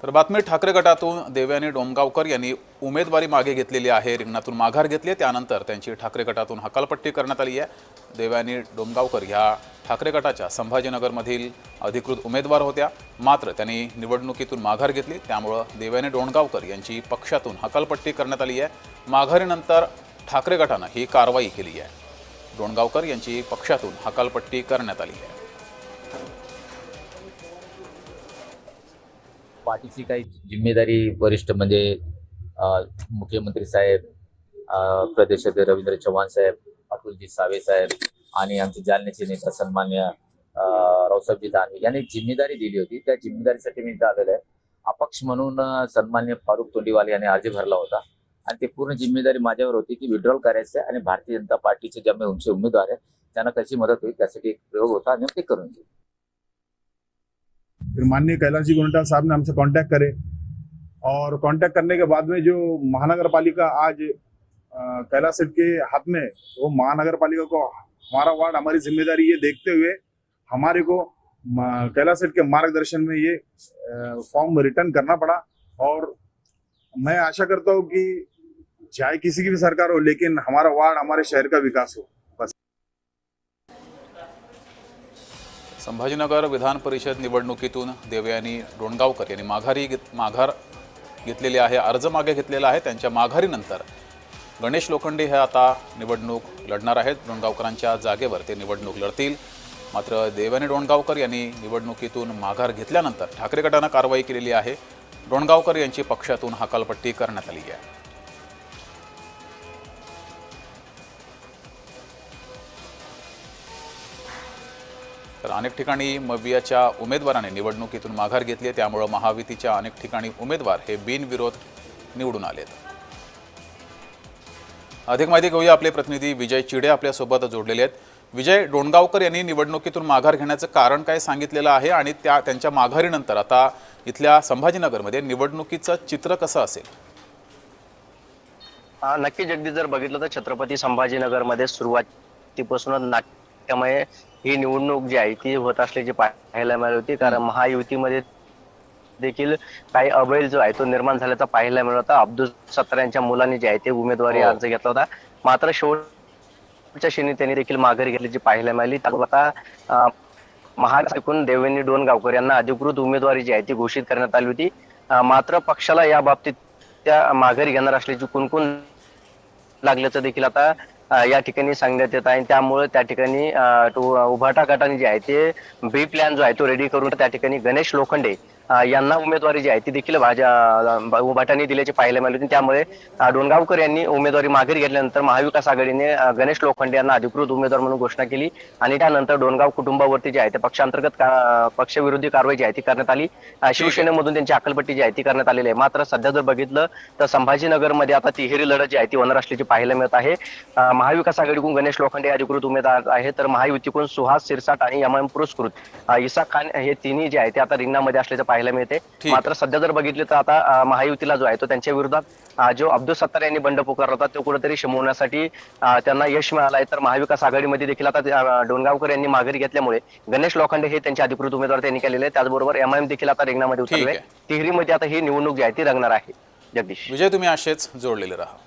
तर बातमी ठाकरे गटातून देवयानी डोमगावकर यांनी उमेदवारी मागे घेतलेली आहे, रिंगणातून माघार घेतली आहे। त्यानंतर त्यांची ठाकरे गटातून हकालपट्टी करण्यात आली आहे। देवयानी डोमगावकर ह्या ठाकरे गटाच्या संभाजीनगरमधील अधिकृत उमेदवार होत्या, मात्र त्यांनी निवडणुकीतून माघार घेतली। त्यामुळे देवयानी डोणगावकर यांची पक्षातून हकालपट्टी करण्यात आली आहे। माघारीनंतर ठाकरे गटाने ही कारवाई केली आहे। डोणगावकर यांची पक्षातून हकालपट्टी करण्यात आली आहे। पार्टीची काही जिम्मेदारी वरिष्ठ म्हणजे मुख्यमंत्री साहेब, प्रदेशाध्यक्ष रवींद्र चव्हाण साहेब, अतुलजी सावे साहेब आणि आमचे जालन्याचे नेता सन्मान्य रावसाहेबजी दानवे यांनी जिम्मेदारी दिली होती। त्या जिम्मेदारीसाठी मी इथं आलेलो आहे। अपक्ष म्हणून सन्मान्य फारुख तोंडीवाले यांनी अर्ज भरला होता आणि ते पूर्ण जिम्मेदारी माझ्यावर होती की विड्रॉल करायचं आहे आणि भारतीय जनता पार्टीचे जे उंचे उमेदवार आहेत त्यांना कशी मदत होईल त्यासाठी एक प्रयोग होता आणि ते करून घेऊ। फिर माननीय कैलाश जी गोंटा साहब ने हमसे कांटेक्ट करे और कांटेक्ट करने के बाद में जो महानगर पालिका आज कैलाश सेठ के हाथ में, वो महानगर पालिका को हमारा वार्ड हमारी जिम्मेदारी ये देखते हुए हमारे को कैलाश सेठ के मार्गदर्शन में ये फॉर्म रिटर्न करना पड़ा। और मैं आशा करता हूँ कि चाहे किसी की भी सरकार हो, लेकिन हमारा वार्ड हमारे शहर का विकास हो। संभाजीनगर विधान परिषद निवडणुकीतून देवयानी डोणगावकर यांनी माघार घेतलेली आहे, अर्ज मागे घेतलेला आहे। त्यांच्या माघारीनंतर गणेश लोखंडे हे आता निवडणूक लढणार आहेत। डोणगावकरांच्या जागेवर ते निवडणूक लढतील। मात्र देवयानी डोणगावकर यांनी निवडणुकीतून माघार घेतल्यानंतर ठाकरे गटाने कारवाई केलेली आहे। डोणगावकर यांची पक्षातून हकालपट्टी करण्यात आली आहे। तर अनेक ठिकाणी मवियाच्या उमेदवाराने निवडणुकीतून माघार घेतली आहे। त्यामुळे महायुतीच्या अनेक ठिकाणी उमेदवार हे बिनविरोध निवडून आलेत। अधिक माहिती घेऊया, आपले प्रतिनिधी विजय चिडे आपल्यासोबत जोडलेले आहेत। विजय, डोणगावकर यांनी निवडणुकीतून माघार घेण्याचं कारण काय सांगितलेलं आहे आणि त्यांच्या माघारीनंतर आता इथल्या संभाजीनगरमध्ये निवडणुकीचं चित्र कसं असेल? नक्की जगदीश, जर बघितलं तर छत्रपती संभाजीनगरमध्ये सुरुवातीपासूनच नाट्यमय ही निवडणूक जी आहे ती होत असल्याची पाहायला मिळाली होती। कारण महायुतीमध्ये देखील काही अबैल जो आहे तो निर्माण झाल्याचा पाहायला मिळत होता। अब्दुल सत्तार यांच्या मुलांनी जे आहे ते उमेदवारी अर्ज घेतला होता, मात्र शेवटच्या क्षणी त्यांनी देखील माघार घेतल्याची पाहायला मिळाली। आता महाराष्ट्रातून देवयानी डोणगावकर यांना अधिकृत उमेदवारी जी आहे ती घोषित करण्यात आली होती। मात्र पक्षाला या बाबतीत त्या माघारी घेणार असल्याची कुणकुण लागल्याचं देखील आता या ठिकाणी सांगण्यात येत आहे। त्यामुळे त्या ठिकाणी उभाटा गटाने जे आहे ते बी प्लॅन जो आहे तो रेडी करून त्या ठिकाणी गणेश लोखंडे यांना उमेदवारी जी आहे ती देखील उभाटाने दिल्याचे पाहायला मिळाले होते। त्यामुळे डोणगावकर यांनी उमेदवारी माघारी घेतल्यानंतर महाविकास आघाडीने गणेश लोखंडे यांना अधिकृत उमेदवार म्हणून घोषणा केली आणि त्यानंतर डोणगाव कुटुंबावरती जे आहे ते पक्षांतर्गत पक्षविरोधी कारवाई जी आहे ती करण्यात आली। शिवसेनेमधून त्यांची हकालपट्टी जी आहे ती करण्यात आलेली आहे। मात्र सध्या जर बघितलं तर संभाजीनगरमध्ये आता तिहेरी लढत जी आहे ती होणार असल्याची पाहायला मिळत आहे। महाविकास आघाडीकडून गणेश लोखंडे अधिकृत उमेदवार आहे, तर महायुतीकडून सुहास शिरसाट आणि एमआयएम पुरस्कृत इसाक खान हे तिन्ही जे आहे ते आता रिंगणामध्ये असल्याचं पाहायला मिळते। मात्र सध्या जर बघितले तर आता महायुतीला जो आहे तो त्यांच्या विरोधात जो अब्दुल सत्तार यांनी बंड पुकारला होता तो कुठेतरी शमवण्यासाठी त्यांना यश मिळालं आहे। तर महाविकास आघाडीमध्ये देखील आता डोणगावकर यांनी माघारी घेतल्यामुळे गणेश लोखंडे हे त्यांचे अधिकृत उमेदवार त्यांनी केलेले आहे। त्याचबरोबर एमआयएम देखील आता रिंगणामध्ये उतरले। तिहेरीमध्ये आता ही निवडणूक जी आहे ती रंगणार आहे। जगदीश, विजय, तुम्ही असेच जोडलेले राहा।